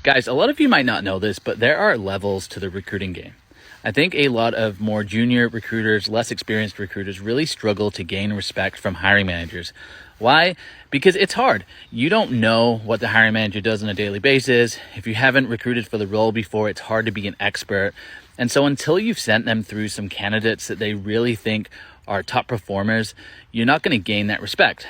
Guys, a lot of you might not know this, but there are levels to the recruiting game. I think a lot of more junior recruiters, less experienced recruiters really struggle to gain respect from hiring managers. Why? Because it's hard. You don't know what the hiring manager does on a daily basis. If you haven't recruited for the role before, it's hard to be an expert. And so until you've sent them through some candidates that they really think are top performers, you're not going to gain that respect.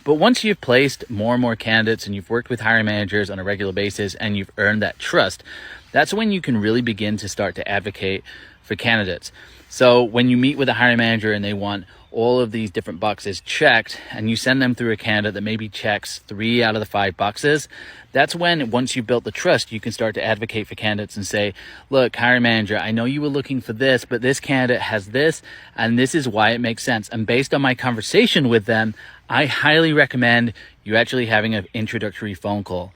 But once you've placed more and more candidates and you've worked with hiring managers on a regular basis and you've earned that trust, that's when you can really begin to start to advocate for candidates. So when you meet with a hiring manager and they want all of these different boxes checked and you send them through a candidate that maybe checks 3 out of the 5 boxes, that's when, once you've built the trust, you can start to advocate for candidates and say, look, hiring manager, I know you were looking for this, but this candidate has this, and this is why it makes sense. And based on my conversation with them, I highly recommend you actually having an introductory phone call.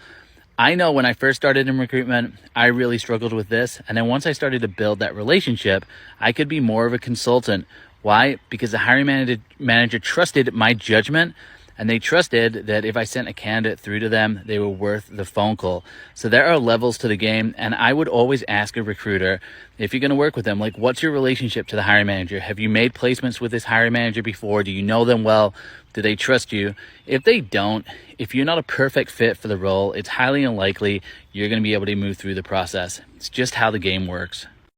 I know when I first started in recruitment, I really struggled with this. And then once I started to build that relationship, I could be more of a consultant. Why? Because the hiring manager trusted my judgment, and they trusted that if I sent a candidate through to them, they were worth the phone call. So there are levels to the game, and I would always ask a recruiter, if you're going to work with them, like, what's your relationship to the hiring manager? Have you made placements with this hiring manager before? Do you know them well? Do they trust you? If they don't, if you're not a perfect fit for the role, it's highly unlikely you're going to be able to move through the process. It's just how the game works.